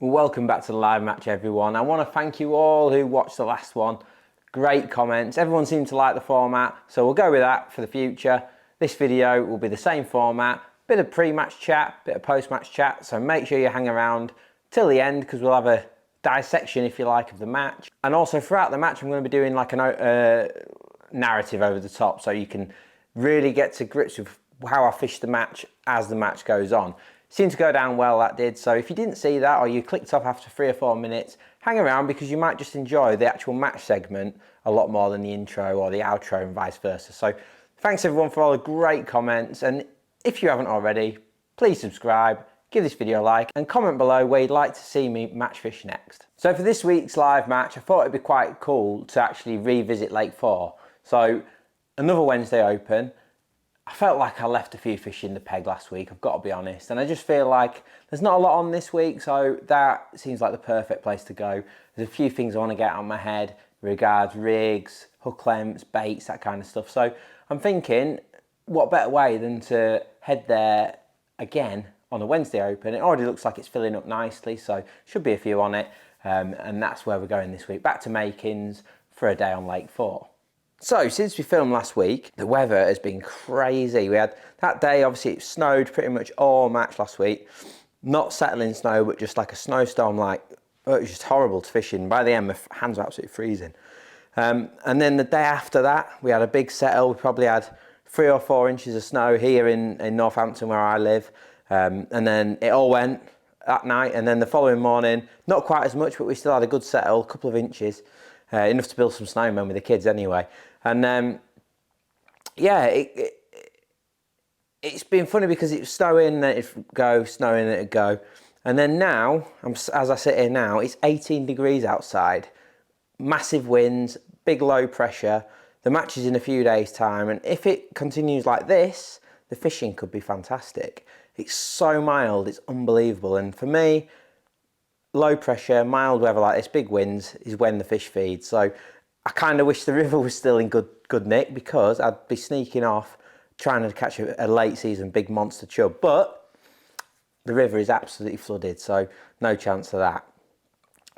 Well, welcome back to the live match, everyone. I want to thank you all who watched the last one. Great comments. Everyone seemed to like the format, so we'll go with that for the future. This video will be the same format, bit of pre-match chat, bit of post-match chat, so make sure you hang around till the end because we'll have a dissection, if you like, of the match. And also throughout the match, I'm going to be doing like a narrative over the top so you can really get to grips with how I fish the match as the match goes on. Seemed to go down well, that did. So if you didn't see that or you clicked off after 3 or 4 minutes, hang around because you might just enjoy the actual match segment a lot more than the intro or the outro and vice versa. So thanks everyone for all the great comments, and if you haven't already, please subscribe, give this video a like and comment below where you'd like to see me match fish next. So for this week's live match, I thought it'd be quite cool to actually revisit Lake 4. So another Wednesday Open. I felt like I left a few fish in the peg last week, I've got to be honest, and I just feel like there's not a lot on this week, so that seems like the perfect place to go. There's a few things I want to get out of my head regards rigs, hook lengths, baits, that kind of stuff. So I'm thinking, what better way than to head there again on a Wednesday Open. It already looks like it's filling up nicely, so should be a few on it, and that's where we're going this week, back to Makins for a day on Lake 4. So since we filmed last week, the weather has been crazy. We had that day, obviously it snowed pretty much all match last week. Not settling snow, but just like a snowstorm, like, oh, it was just horrible to fish in. By the end, my hands were absolutely freezing. And then the day after that, we had a big settle. We probably had 3 or 4 inches of snow here in Northampton where I live. And then it all went that night. And then the following morning, not quite as much, but we still had a good settle, a couple of inches. Enough to build some snowmen with the kids anyway. And yeah, it's been funny because it was snowing, then it'd go, snowing, then it'd go. And then now, as I sit here now, it's 18 degrees outside, massive winds, big low pressure. The match is in a few days' time, and if it continues like this, the fishing could be fantastic. It's so mild, it's unbelievable. And for me, low pressure, mild weather like this, big winds, is when the fish feed. So I kind of wish the river was still in good nick because I'd be sneaking off trying to catch a late season big monster chub. But the river is absolutely flooded, so no chance of that.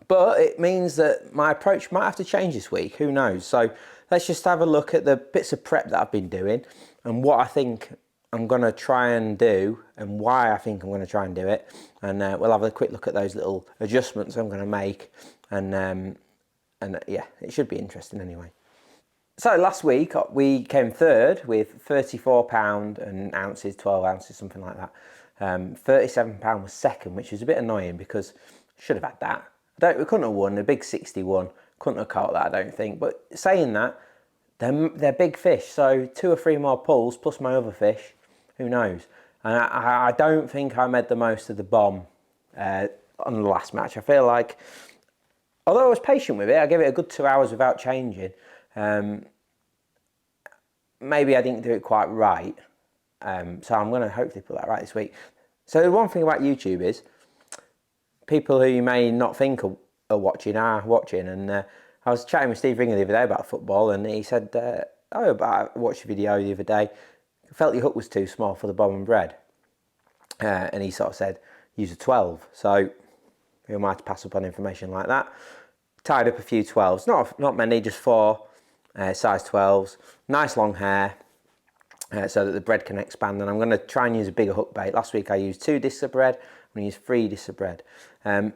But it means that my approach might have to change this week, who knows. So let's just have a look at the bits of prep that I've been doing and what I think I'm going to try and do and why I think I'm going to try and do it. And we'll have a quick look at those little adjustments I'm going to make. And yeah, it should be interesting anyway. So last week we came third with 34 pound and ounces, 12 ounces, something like that. 37 pound was second, which was a bit annoying because I should have had that. We couldn't have won, a big 61. Couldn't have caught that, I don't think. But saying that, they're big fish, so 2 or 3 more pulls plus my other fish, who knows. And I don't think I made the most of the bomb on the last match. I feel like, although I was patient with it, I gave it a good 2 hours without changing. Maybe I didn't do it quite right. So I'm going to hopefully put that right this week. So the one thing about YouTube is, people who you may not think are watching are watching. And I was chatting with Steve Ringer the other day about football, and he said, oh, but I watched a video the other day. I felt your hook was too small for the bob and bread. And he sort of said, use a 12. So who am I to pass up on information like that? Tied up a few 12s, not many, just 4 size 12s. Nice long hair so that the bread can expand. And I'm going to try and use a bigger hook bait. Last week I used 2 discs of bread. I'm going to use 3 discs of bread. And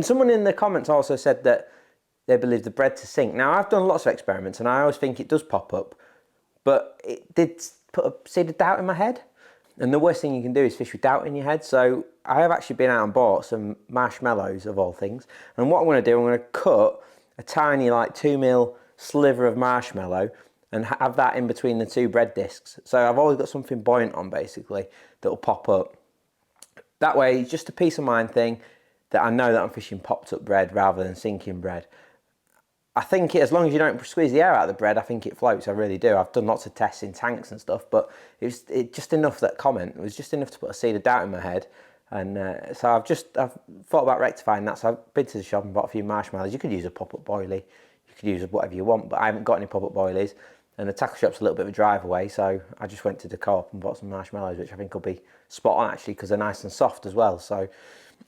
someone in the comments also said that they believe the bread to sink. Now I've done lots of experiments and I always think it does pop up, but it did put a seed of doubt in my head. And the worst thing you can do is fish with doubt in your head. So I have actually been out and bought some marshmallows of all things. And what I'm going to do, I'm going to cut a tiny like 2mm sliver of marshmallow and have that in between the 2 bread discs. So I've always got something buoyant on basically that will pop up. That way, it's just a peace of mind thing that I know that I'm fishing popped up bread rather than sinking bread. I think as long as you don't squeeze the air out of the bread, I think it floats, I really do. I've done lots of tests in tanks and stuff, but it just enough, that comment, it was just enough to put a seed of doubt in my head. And so I've thought about rectifying that. So I've been to the shop and bought a few marshmallows. You could use a pop-up boilie, you could use whatever you want, but I haven't got any pop-up boilies. And the tackle shop's a little bit of a drive away, so I just went to the Carp and bought some marshmallows, which I think will be spot on actually, because they're nice and soft as well. So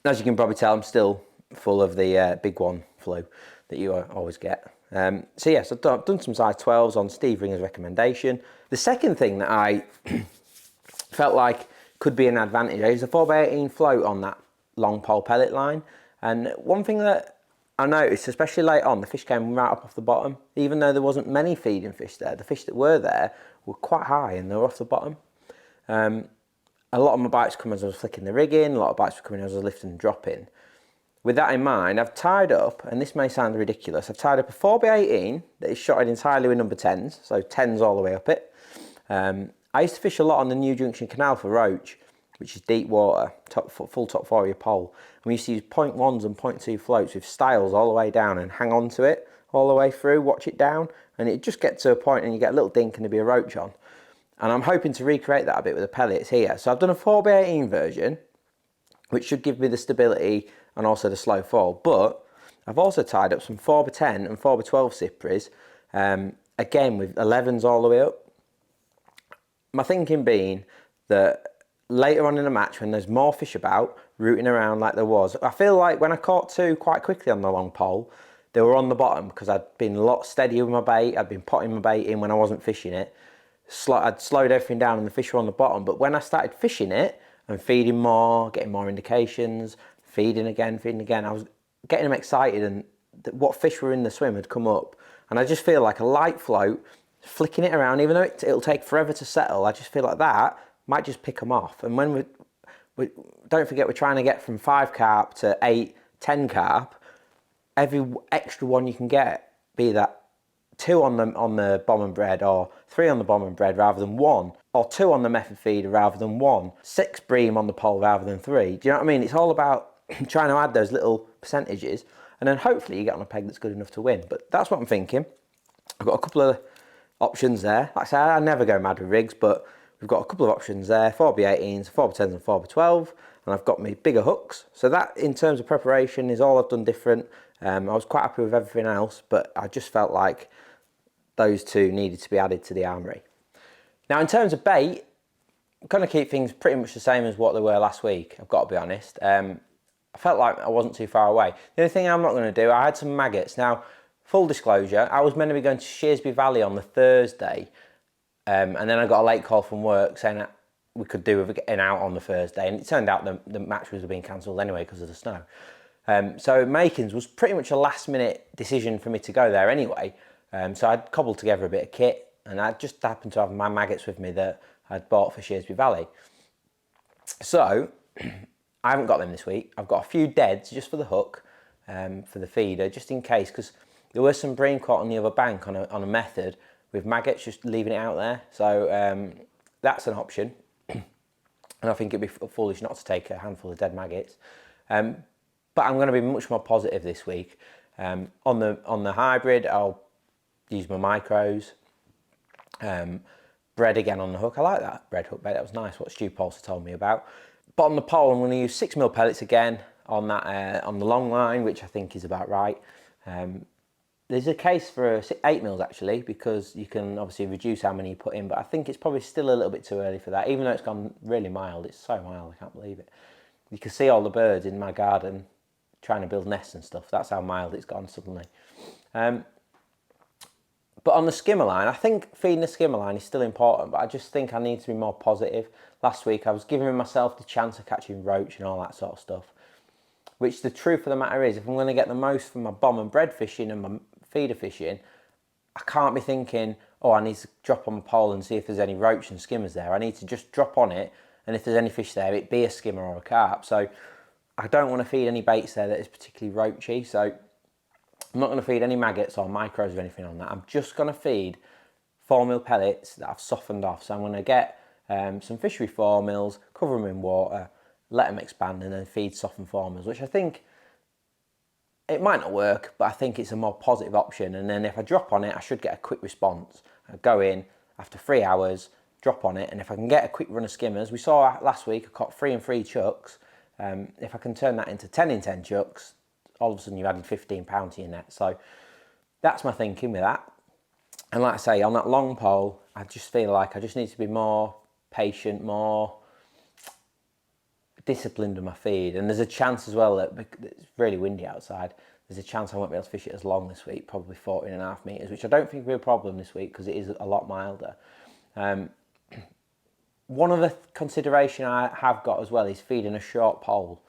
as you can probably tell, I'm still full of the big one flu that you always get. So yes, I've done some size 12s on Steve Ringer's recommendation. The second thing that I felt like could be an advantage is a 4x18 float on that long pole pellet line. And one thing that I noticed, especially late on, the fish came right up off the bottom. Even though there wasn't many feeding fish there, the fish that were there were quite high and they were off the bottom. A lot of my bites come as I was flicking the rig in, a lot of bites were coming as I was lifting and dropping. With that in mind, I've tied up, and this may sound ridiculous, I've tied up a 4x18 that is shotted entirely with number 10s, so 10s all the way up it. I used to fish a lot on the New Junction Canal for roach, which is deep water, full top 4 of your pole. And we used to use 0.1s and 0.2 floats with styles all the way down and hang on to it all the way through, watch it down, and it just gets to a point and you get a little dink and there'd be a roach on. And I'm hoping to recreate that a bit with the pellets here. So I've done a 4x18 version, which should give me the stability and also the slow fall. But I've also tied up some 4x10 and 4x12 cypres, again with 11s all the way up. My thinking being that later on in the match, when there's more fish about, rooting around like there was, I feel like when I caught two quite quickly on the long pole, they were on the bottom because I'd been a lot steadier with my bait, I'd been potting my bait in when I wasn't fishing it. I'd slowed everything down and the fish were on the bottom, but when I started fishing it and feeding more, getting more indications, feeding again, I was getting them excited, and what fish were in the swim had come up. And I just feel like a light float, flicking it around, even though it'll take forever to settle, I just feel like that might just pick them off. And when we don't forget, we're trying to get from 5 carp to 8, 10 carp. Every extra one you can get, be that 2 on the bomb and bread, or 3 on the bomb and bread rather than 1, or 2 on the method feeder rather than 1, 6 bream on the pole rather than 3. Do you know what I mean? It's all about trying to add those little percentages, and then hopefully you get on a peg that's good enough to win. But that's what I'm thinking. I've got a couple of options there. Like I said, I never go mad with rigs, but we've got a couple of options there: 4x18s, 4x10s and 4x12, and I've got my bigger hooks. So that, in terms of preparation, is all I've done different. I was quite happy with everything else, but I just felt like those two needed to be added to the armoury. Now, in terms of bait, I'm going to keep things pretty much the same as what they were last week, I've got to be honest. I felt like I wasn't too far away. The only thing I'm not going to do, I had some maggots. Now, full disclosure, I was meant to be going to Shearsby Valley on the Thursday, and then I got a late call from work saying that we could do with getting out on the Thursday, and it turned out the match was being cancelled anyway because of the snow. So Makins was pretty much a last minute decision for me to go there anyway. So I'd cobbled together a bit of kit, and I just happened to have my maggots with me that I'd bought for Shearsby Valley. So I haven't got them this week. I've got a few deads just for the hook, for the feeder, just in case, because there was some bream caught on the other bank on a method with maggots, just leaving it out there. So that's an option. And I think it'd be foolish not to take a handful of dead maggots. But I'm going to be much more positive this week. On the hybrid, I'll use my micros. Bread again on the hook. I like that bread hook bait. That was nice, what Stu Paulson told me about. But on the pole, I'm going to use 6mm pellets again on that on the long line, which I think is about right. There's a case for 8mm actually, because you can obviously reduce how many you put in, but I think it's probably still a little bit too early for that, even though it's gone really mild. It's so mild, I can't believe it. You can see all the birds in my garden trying to build nests and stuff. That's how mild it's gone suddenly. But on the skimmer line, I think feeding the skimmer line is still important, but I just think I need to be more positive. Last week I was giving myself the chance of catching roach and all that sort of stuff, which the truth of the matter is, if I'm going to get the most from my bomb and bread fishing and my feeder fishing, I can't be thinking, oh, I need to drop on my pole and see if there's any roach and skimmers there. I need to just drop on it, and if there's any fish there, it be a skimmer or a carp. So I don't want to feed any baits there that is particularly roachy, so I'm not going to feed any maggots or micros or anything on that. I'm just going to feed 4mm pellets that I've softened off. So I'm going to get some fishery 4mm, cover them in water, let them expand, and then feed softened 4mm, which I think, it might not work, but I think it's a more positive option. And then if I drop on it, I should get a quick response. I go in after 3 hours, drop on it, and if I can get a quick run of skimmers, we saw last week I caught 3 and 3 chucks. If I can turn that into 10 in 10 chucks, all of a sudden you've added £15 to your net. So that's my thinking with that. And like I say, on that long pole, I just feel like I just need to be more patient, more disciplined with my feed, and there's a chance as well that it's really windy outside. There's a chance I won't be able to fish it as long this week, probably 14.5 metres, which I don't think will be a problem this week because it is a lot milder. One other consideration I have got as well is feeding a short pole.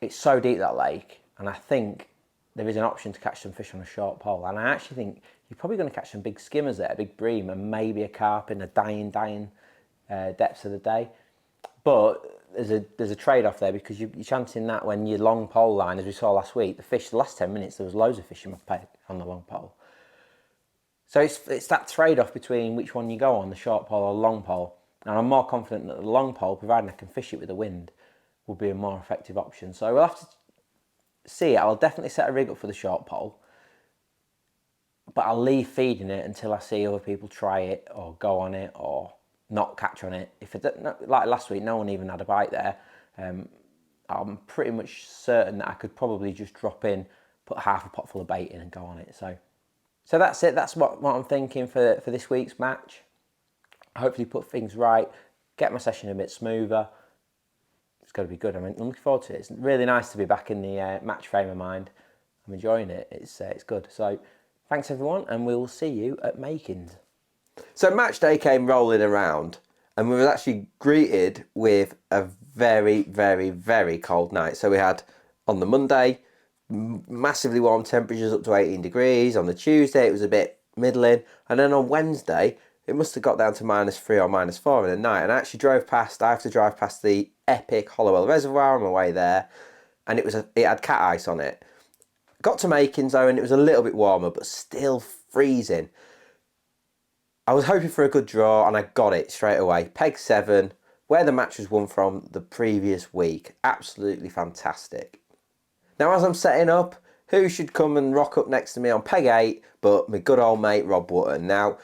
It's so deep, that lake, and I think there is an option to catch some fish on a short pole. And I actually think you're probably going to catch some big skimmers there, a big bream, and maybe a carp in the dying depths of the day. But there's a trade-off there, because you're chancing that when your long pole line, as we saw last week, the last 10 minutes, there was loads of fish in my peg on the long pole. So it's that trade-off between which one you go on, the short pole or the long pole. And I'm more confident that the long pole, providing I can fish it with the wind, will be a more effective option. So we'll have to see. I'll definitely set a rig up for the short pole, but I'll leave feeding it until I see other people try it or go on it or not catch on it. If it, like last week, no one even had a bite there. I'm pretty much certain that I could probably just drop in, put half a pot full of bait in and go on it. So that's it. That's what I'm thinking for this week's match. Hopefully put things right, get my session a bit smoother. It's going to be good. I'm looking forward to it. It's really nice to be back in the match frame of mind. I'm enjoying it. It's good. So thanks everyone, and we'll see you at Makins. So match day came rolling around, and we were actually greeted with a very, very, very cold night. So we had on the Monday massively warm temperatures up to 18 degrees. On the Tuesday it was a bit middling, and then on Wednesday it must have got down to -3 or -4 in the night. And I actually I have to drive past the epic Hollowell Reservoir on my way there, and it had cat ice on it. Got to Makins though, and it was a little bit warmer, but still freezing. I was hoping for a good draw, and I got it straight away. Peg 7, where the match was won from the previous week. Absolutely fantastic. Now, as I'm setting up, who should come and rock up next to me on peg 8 but my good old mate Rob Wootton. Now,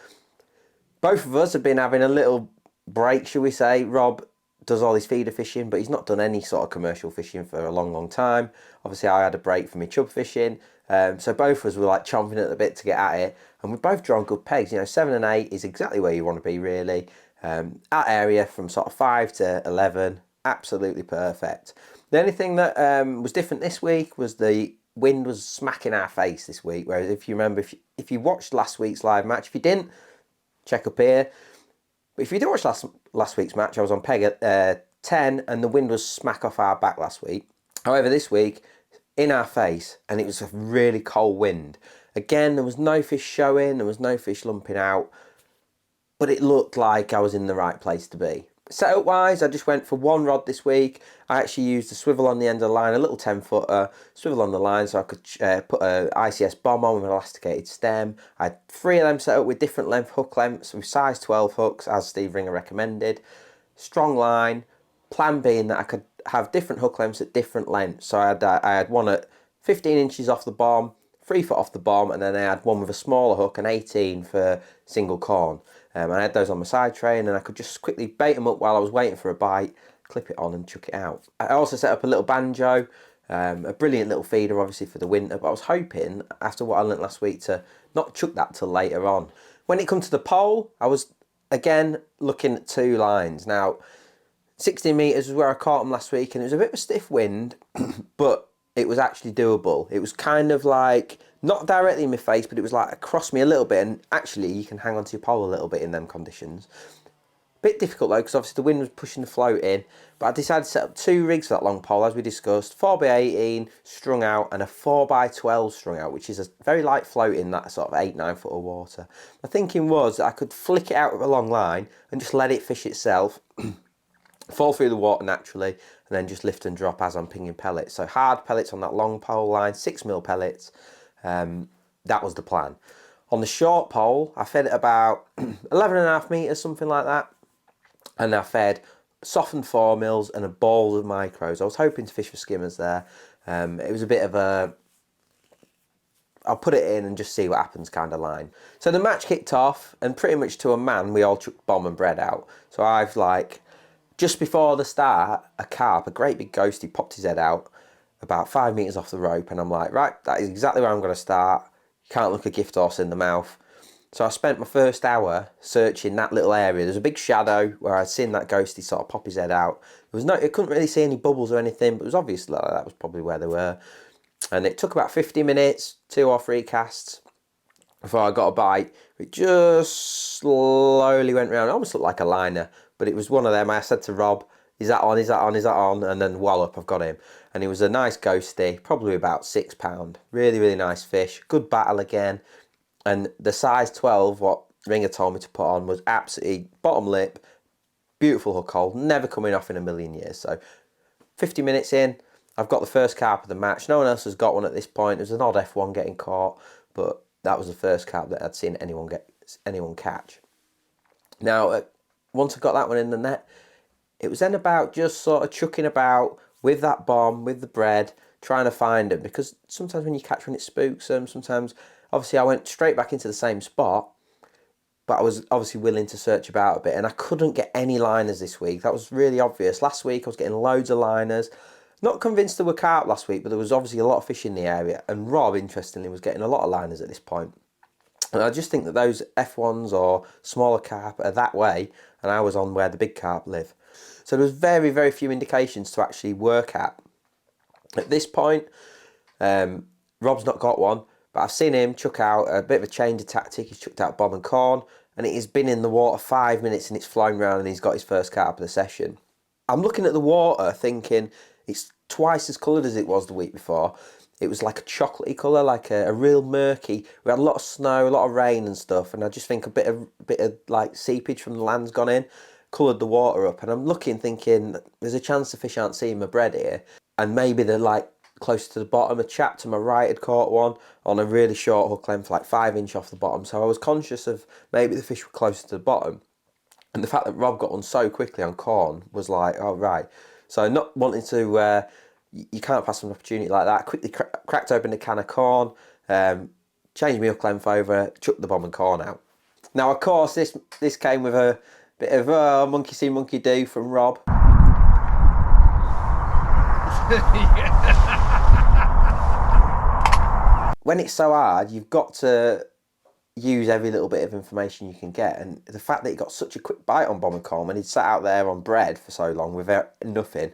both of us have been having a little break, shall we say. Rob does all his feeder fishing, but he's not done any sort of commercial fishing for a long, long time. Obviously, I had a break from my chub fishing. So both of us were like chomping at the bit to get at it. And we've both drawn good pegs. You know, 7 and 8 is exactly where you want to be, really. At area from sort of 5 to 11, absolutely perfect. The only thing that was different this week was the wind was smacking our face this week. Whereas if you remember, if you watched last week's live match, if you didn't, check up here. But if you did watch last week's match, I was on peg at 10, and the wind was smack off our back last week. However, this week, in our face, and it was a really cold wind. Again, there was no fish showing, there was no fish lumping out, but it looked like I was in the right place to be. Setup wise, I just went for one rod this week. I actually used a swivel on the end of the line, a little 10-footer, swivel on the line so I could put an ICS bomb on with an elasticated stem. I had 3 of them set up with different length hook lengths, with size 12 hooks, as Steve Ringer recommended. Strong line, plan being that I could have different hook lengths at different lengths. So I had one at 15 inches off the bomb, 3 foot off the bomb, and then I had one with a smaller hook, an 18 for single corn. I had those on my side tray, and then I could just quickly bait them up while I was waiting for a bite, clip it on and chuck it out. I also set up a little banjo, a brilliant little feeder obviously for the winter, but I was hoping, after what I learnt last week, to not chuck that till later on. When it comes to the pole, I was again looking at 2 lines. Now, 16 metres was where I caught them last week, and it was a bit of a stiff wind, but it was actually doable. It was kind of like, not directly in my face, but it was like across me a little bit, and actually you can hang onto your pole a little bit in them conditions. Bit difficult though, because obviously the wind was pushing the float in, but I decided to set up 2 rigs for that long pole, as we discussed, 4x18 strung out and a 4x12 strung out, which is a very light float in that sort of 8-9 foot of water. My thinking was that I could flick it out with a long line and just let it fish itself, fall through the water naturally, and then just lift and drop as I'm pinging pellets. So hard pellets on that long pole line, 6mm pellets. That was the plan. On the short pole, I fed it about 11.5 metres, something like that. And I fed softened 4mm and a ball of micros. I was hoping to fish for skimmers there. It was a bit of a, I'll put it in and just see what happens kind of line. So the match kicked off, and pretty much to a man, we all chucked bomb and bread out. So I've like, just before the start, a carp, a great big ghosty, popped his head out about 5 metres off the rope, and I'm like, right, that is exactly where I'm going to start. You can't look a gift horse in the mouth. So I spent my first hour searching that little area. There's a big shadow where I'd seen that ghostie sort of pop his head out. I couldn't really see any bubbles or anything, but it was obvious that that was probably where they were. And it took about 50 minutes, 2 or 3 casts before I got a bite. It just slowly went round. It almost looked like a liner, but it was one of them. I said to Rob, is that on, is that on, is that on? And then wallop, I've got him. And he was a nice ghostie, probably about £6. Really, really nice fish. Good battle again. And the size 12, what Ringer told me to put on, was absolutely bottom lip, beautiful hook hold, never coming off in a million years. So 50 minutes in, I've got the first carp of the match. No one else has got one at this point. There's an odd F1 getting caught, but that was the first carp that I'd seen anyone catch. Now, once I got that one in the net, it was then about just sort of chucking about with that bomb, with the bread, trying to find them. Because sometimes when you catch one, it spooks them. Sometimes, obviously, I went straight back into the same spot, but I was obviously willing to search about a bit, and I couldn't get any liners this week. That was really obvious. Last week, I was getting loads of liners. Not convinced there were carp last week, but there was obviously a lot of fish in the area, and Rob, interestingly, was getting a lot of liners at this point. And I just think that those F1s or smaller carp are that way, and I was on where the big carp live. So there was very, very few indications to actually work at. At this point, Rob's not got one, but I've seen him chuck out a bit of a change of tactic. He's chucked out bomb and corn, and it has been in the water 5 minutes and it's flown round and he's got his first carp of the session. I'm looking at the water thinking it's twice as coloured as it was the week before. It was like a chocolatey colour, like a real murky. We had a lot of snow, a lot of rain and stuff, and I just think a bit of like seepage from the land's gone in, coloured the water up. And I'm looking, thinking there's a chance the fish aren't seeing my bread here, and maybe they're like closer to the bottom. A chap to my right had caught one on a really short hook length, like 5 inch off the bottom. So I was conscious of maybe the fish were closer to the bottom. And the fact that Rob got one so quickly on corn was like, oh right. So not wanting to, you can't pass an opportunity like that. Quickly cracked open a can of corn, changed my hook length over, chucked the bomb and corn out. Now, of course, this came with a bit of monkey see, monkey do from Rob. When it's so hard, you've got to use every little bit of information you can get, and the fact that he got such a quick bite on bomb and corn when he'd sat out there on bread for so long without nothing,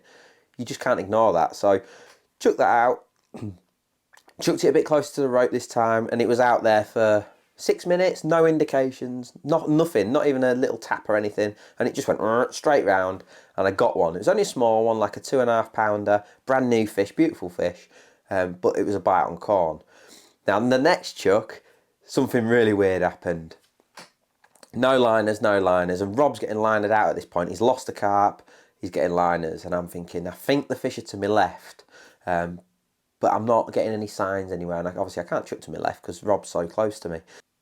you just can't ignore that. So chucked that out, chucked it a bit closer to the rope this time, and it was out there for 6 minutes, no indications, nothing, not even a little tap or anything, and it just went straight round, and I got one. It was only a small one, like a 2.5 pounder, brand new fish, beautiful fish, but it was a bite on corn. Now, in the next chuck, something really weird happened. No liners, and Rob's getting linered out at this point. He's lost a carp, he's getting liners, and I'm thinking, I think the fish are to my left, but I'm not getting any signs anywhere, and obviously I can't chuck to my left because Rob's so close to me.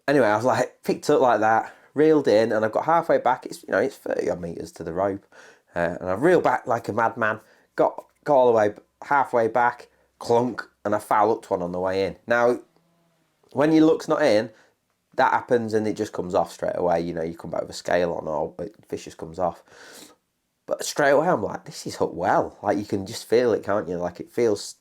Anyway, I was like, picked up like that, reeled in, and I've got halfway back. It's, it's 30 odd metres to the rope, and I reeled back like a madman, got all the way halfway back, clunk, and I foul hooked one on the way in. Now, when your look's not in, that happens and it just comes off straight away. You come back with a scale on, or the fish just comes off. But straight away, I'm like, this is hooked well. Like, you can just feel it, can't you? Like, it feels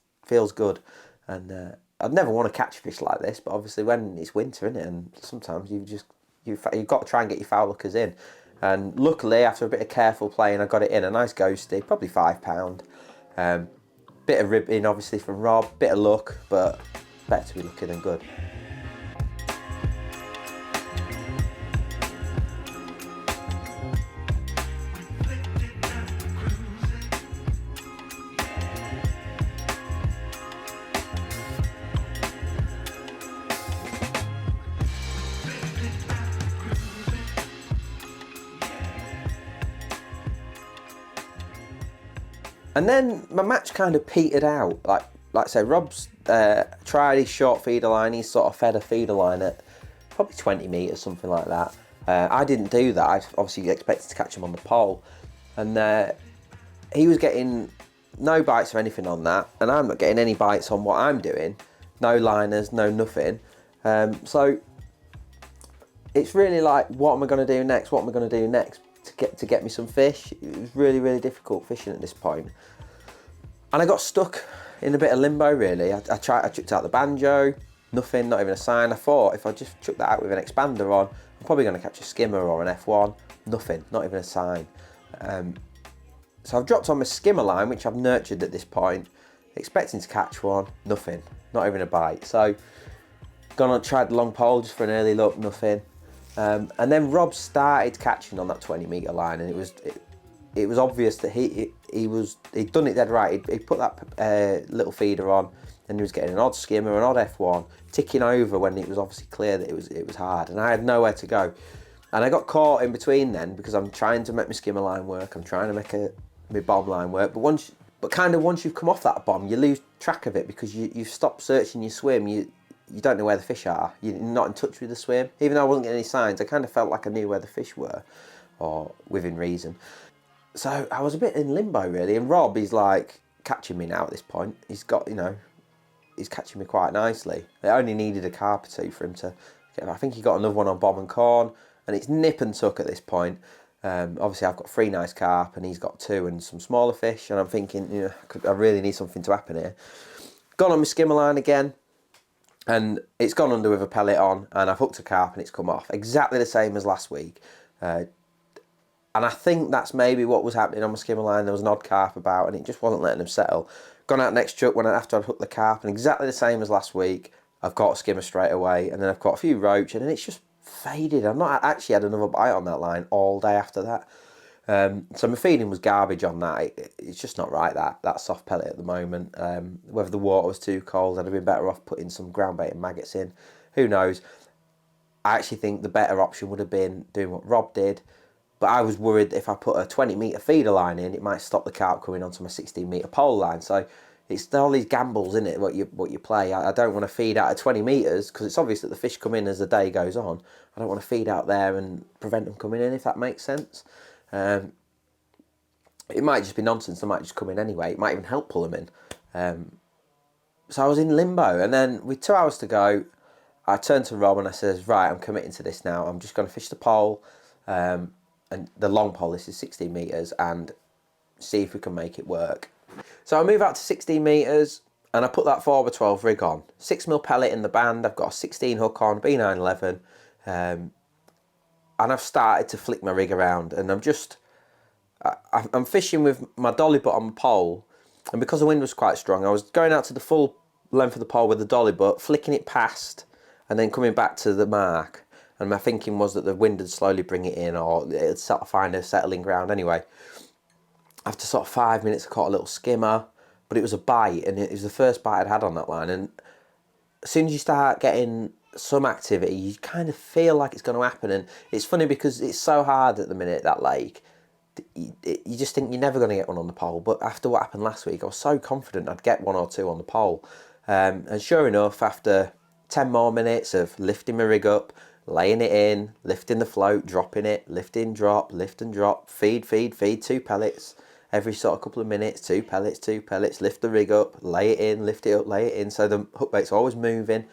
good. And I'd never want to catch fish like this, but obviously when it's winter, innit, and sometimes you've got to try and get your foul hookers in. And luckily, after a bit of careful playing, I got it in. A nice ghostie, probably £5. Bit of ribbing, obviously, from Rob. Bit of luck, but better to be lucky than good. And then my match kind of petered out. Like I say, Rob's tried his short feeder line. He's sort of fed a feeder line at probably 20 metres, something like that. I didn't do that. I obviously expected to catch him on the pole. And he was getting no bites or anything on that. And I'm not getting any bites on what I'm doing. No liners, no nothing. So it's really like, what am I going to do next? What am I going to do next to get me some fish? It was really, really difficult fishing at this point. And I got stuck in a bit of limbo, really. I chucked out the banjo, nothing, not even a sign. I thought if I just chuck that out with an expander on, I'm probably going to catch a skimmer or an F1. Nothing, not even a sign. So I've dropped on my skimmer line, which I've nurtured at this point, expecting to catch one. Nothing, not even a bite. So gone on, tried the long pole just for an early look, nothing. And then Rob started catching on that 20-metre line, and it was obvious that he'd done it dead right. He put that little feeder on, and he was getting an odd skimmer, an odd F1, ticking over when it was obviously clear that it was hard, and I had nowhere to go. And I got caught in between then because I'm trying to make my skimmer line work, I'm trying to make my bomb line work, but once you've come off that bomb, you lose track of it because you've stopped searching your swim. You don't know where the fish are. You're not in touch with the swim. Even though I wasn't getting any signs, I kind of felt like I knew where the fish were, or within reason. So I was a bit in limbo really, and Rob is like catching me now at this point. He's got, he's catching me quite nicely. It only needed a carp or two for him to get. I think he got another one on bomb and corn, and it's nip and tuck at this point. Obviously I've got 3 nice carp and he's got 2 and some smaller fish, and I'm thinking, I really need something to happen here. Gone on my skimmer line again, and it's gone under with a pellet on, and I've hooked a carp and it's come off. Exactly the same as last week. And I think that's maybe what was happening on my skimmer line. There was an odd carp about and it just wasn't letting them settle. Gone out next chuck after I'd hooked the carp, and exactly the same as last week. I've got a skimmer straight away, and then I've got a few roach, and then it's just faded. I've not actually had another bite on that line all day after that. So my feeding was garbage on that. It's just not right, that soft pellet at the moment. Whether the water was too cold, I'd have been better off putting some ground bait and maggots in. Who knows? I actually think the better option would have been doing what Rob did, but I was worried if I put a 20-metre feeder line in, it might stop the carp coming onto my 16-metre pole line. So it's all these gambles, in it, what you play. I don't want to feed out at 20 metres because it's obvious that the fish come in as the day goes on. I don't want to feed out there and prevent them coming in, if that makes sense. It might just be nonsense. They might just come in anyway. It might even help pull them in. So I was in limbo, and then with 2 hours to go, I turned to Rob and I says, right, I'm committing to this now. I'm just going to fish the pole, and the long pole, this is 16 metres, and see if we can make it work. So I move out to 16 metres, and I put that 4x12 rig on. 6mm pellet in the band, I've got a 16 hook on, B911, and I've started to flick my rig around, and I'm fishing with my dolly butt on the pole, and because the wind was quite strong, I was going out to the full length of the pole with the dolly butt, flicking it past, and then coming back to the mark. And my thinking was that the wind would slowly bring it in, or it'd sort of find a settling ground. Anyway, after sort of 5 minutes, I caught a little skimmer, but it was a bite, and it was the first bite I'd had on that line. And as soon as you start getting some activity, you kind of feel like it's going to happen. And it's funny because it's so hard at the minute, that lake. You just think you're never going to get one on the pole. But after what happened last week, I was so confident I'd get 1 or 2 on the pole. And sure enough, after 10 more minutes of lifting my rig up, laying it in, lifting the float, dropping it, lifting, drop, lift and drop, feed, 2 pellets. Every sort of couple of minutes, 2 pellets, lift the rig up, lay it in, lift it up, lay it in. So the hook bait's always moving.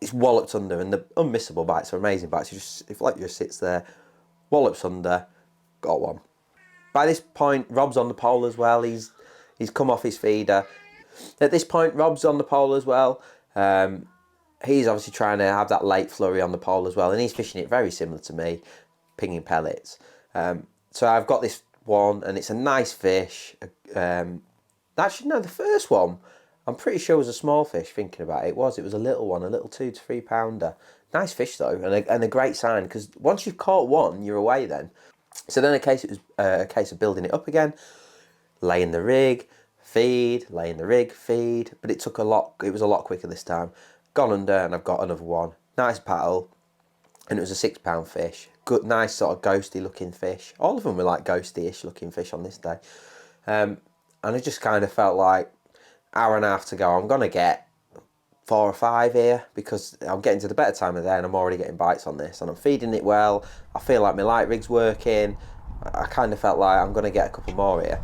It's walloped under, and the unmissable bites are amazing bites. If like just sits there, wallops under, got one. By this point, Rob's on the pole as well. He's come off his feeder. At this point, Rob's on the pole as well. He's obviously trying to have that late flurry on the pole as well, and he's fishing it very similar to me, pinging pellets. So I've got this one, and it's a nice fish. Actually, no, the first one, I'm pretty sure was a small fish, thinking about it. It was a little one, a little 2 to 3 pounder. Nice fish though, and a great sign, because once you've caught one, you're away then. So then it was a case of building it up again, laying the rig, feed, laying the rig, feed, but it was a lot quicker this time. Gone under, and I've got another one. Nice paddle, and it was a 6-pound fish. Good, nice sort of ghosty looking fish. All of them were like ghosty-ish looking fish on this day. And I just kind of felt like, hour and a half to go, I'm going to get 4 or 5 here, because I'm getting to the better time of the day and I'm already getting bites on this, and I'm feeding it well. I feel like my light rig's working. I kind of felt like I'm going to get a couple more here.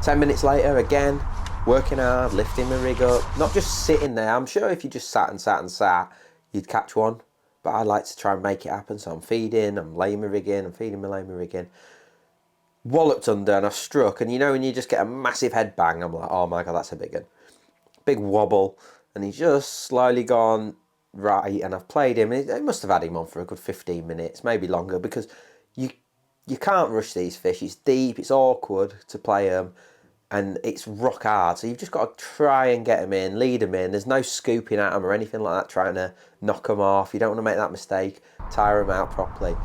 10 minutes later, again, working hard, lifting the rig up, not just sitting there. I'm sure if you just sat and sat and sat, you'd catch one. But I like to try and make it happen. So I'm feeding, I'm laying my rig in, I'm feeding, laying my rig in. Walloped under and I struck. And you know when you just get a massive head bang, I'm like, oh my God, that's a big one. Big wobble. And he's just slowly gone right. And I've played him. I must have had him on for a good 15 minutes, maybe longer, because you can't rush these fish. It's deep, it's awkward to play them, and it's rock hard. So you've just got to try and get them in, lead them in. There's no scooping at them or anything like that, trying to knock them off. You don't want to make that mistake. Tire them out properly.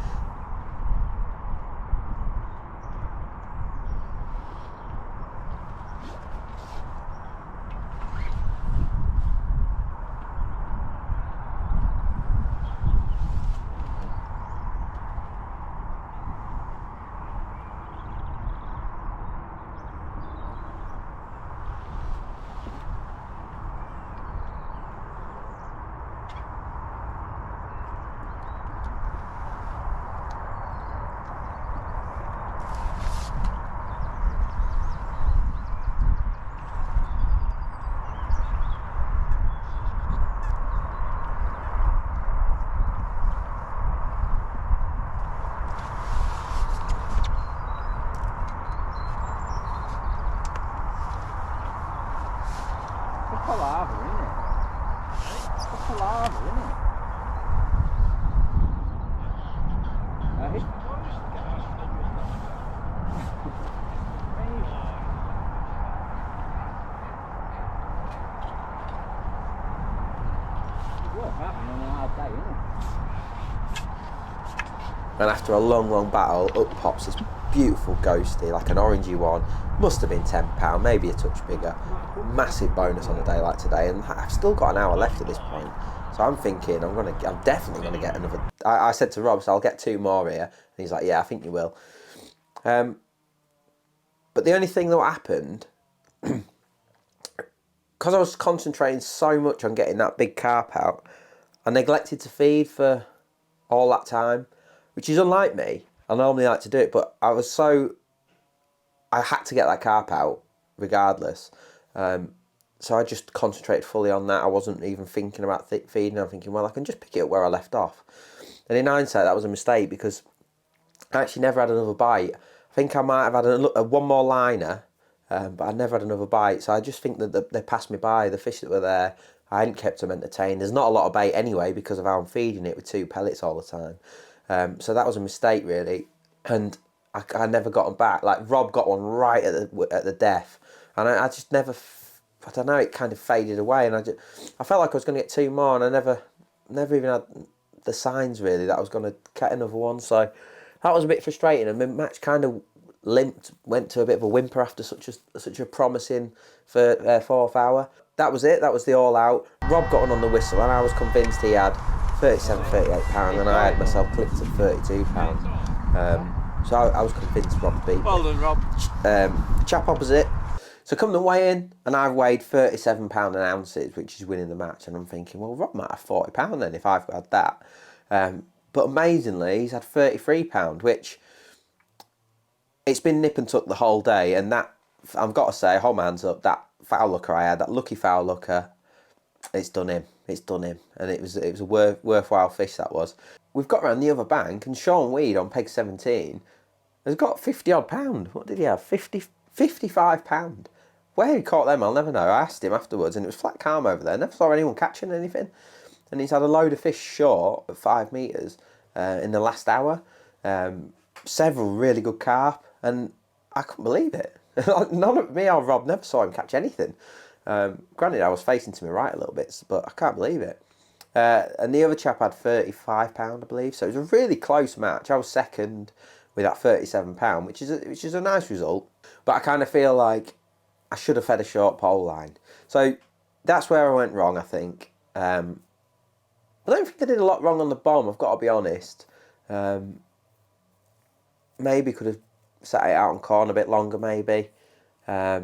Palaver, isn't it? It's a palaver, isn't it? And after a long battle, up pops this beautiful ghosty, like an orangey one. Must have been £10, maybe a touch bigger. Massive bonus on a day like today, and I've still got an hour left at this point. So I'm thinking I'm definitely gonna get another. I said to Rob, so I'll get 2 more here, and he's like, yeah, I think you will. But the only thing that happened, because I was concentrating so much on getting that big carp out, I neglected to feed for all that time, which is unlike me. I normally like to do it, but I had to get that carp out regardless. So I just concentrated fully on that. I wasn't even thinking about feeding. I'm thinking, well, I can just pick it up where I left off. And in hindsight, that was a mistake because I actually never had another bite. I think I might have had one more liner, but I never had another bite. So I just think that they passed me by, the fish that were there. I hadn't kept them entertained. There's not a lot of bait anyway because of how I'm feeding it with 2 pellets all the time. So that was a mistake really. And I never got them back. Like Rob got one right at the death. And I just never... I don't know, it kind of faded away, and I felt like I was going to get 2 more, and I never even had the signs really that I was going to get another one. So that was a bit frustrating, and my match kind of went to a bit of a whimper after such a promising 4th hour. That was it. That was the all out. Rob got one on the whistle, and I was convinced he had £37, £38, and I had myself clipped at £32. So I was convinced Rob beat me. Well done, Rob. Chap opposite. So come the weigh-in, and I've weighed £37 an ounces, which is winning the match. And I'm thinking, well, Rob might have £40 then if I've had that. But amazingly, he's had £33, which it's been nip and tuck the whole day. And that, I've got to say, hold my hands up, that foul looker I had, that lucky foul looker, it's done him. It's done him. And it was a worthwhile fish, that was. We've got round the other bank, and Sean Weed on peg 17 has got 50 odd pound. What did he have? £55. Where he caught them, I'll never know. I asked him afterwards, and it was flat calm over there. Never saw anyone catching anything. And he's had a load of fish short of 5 metres in the last hour. Several really good carp, and I couldn't believe it. None of me or Rob never saw him catch anything. Granted, I was facing to my right a little bit, but I can't believe it. And the other chap had £35, I believe. So it was a really close match. I was second with that £37, which is a nice result. But I kind of feel like I should have fed a short pole line. So that's where I went wrong, I think. I don't think I did a lot wrong on the bomb, I've got to be honest. Maybe could have sat it out on corn a bit longer, maybe. I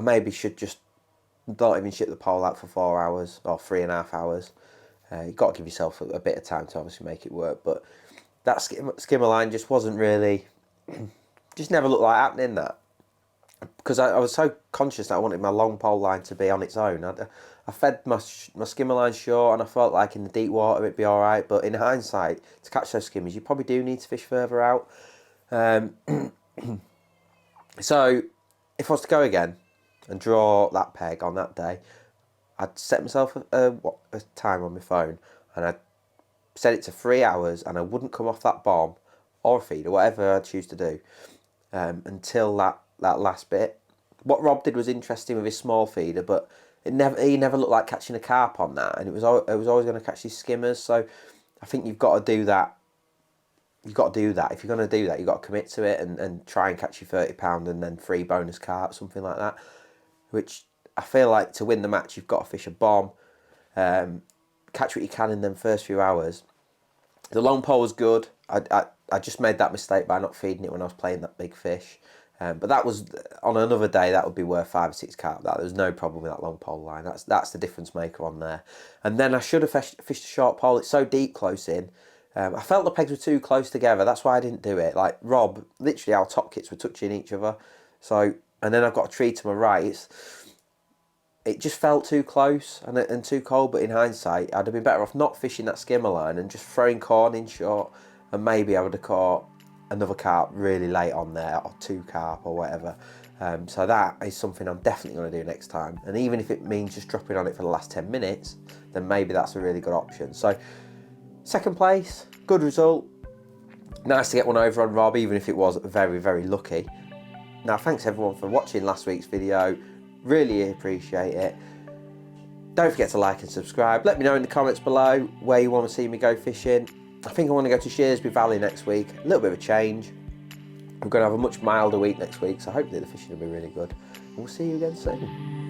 maybe should just not even ship the pole out for 4 hours or 3.5 hours. You've got to give yourself a bit of time to obviously make it work. But that skimmer line just wasn't really... just never looked like happening, that. because I was so conscious that I wanted my long pole line to be on its own. I fed my skimmer line short, and I felt like in the deep water it'd be all right. But in hindsight, to catch those skimmers, you probably do need to fish further out. So if I was to go again and draw that peg on that day, I'd set myself a time on my phone, and I'd set it to 3 hours, and I wouldn't come off that bomb or feed or whatever I choose to do until that last bit. What Rob did was interesting with his small feeder, but he never looked like catching a carp on that, and it was always going to catch these skimmers. So I think you've got to do that. You've got to do that. If you're going to do that, you've got to commit to it and try and catch your £30 and then 3 bonus carp, something like that. Which I feel like to win the match, you've got to fish a bomb, catch what you can in them first few hours. The long pole was good. I just made that mistake by not feeding it when I was playing that big fish. But that was, on another day, that would be worth 5 or 6 carp. There was no problem with that long pole line. That's the difference maker on there. And then I should have fished a short pole. It's so deep close in. I felt the pegs were too close together. That's why I didn't do it. Like Rob, literally our top kits were touching each other. So, and then I've got a tree to my right. It just felt too close and too cold. But in hindsight, I'd have been better off not fishing that skimmer line and just throwing corn in short. And maybe I would have caught another carp really late on there, or 2 carp or whatever. So that is something I'm definitely going to do next time. And even if it means just dropping on it for the last 10 minutes, then maybe that's a really good option. So second place, good result. Nice to get one over on Rob, even if it was very, very lucky. Now, thanks everyone for watching last week's video. Really appreciate it. Don't forget to like and subscribe. Let me know in the comments below where you want to see me go fishing. I think I want to go to Shearsby Valley next week. A little bit of a change. We're going to have a much milder week next week, so hopefully the fishing will be really good. We'll see you again soon.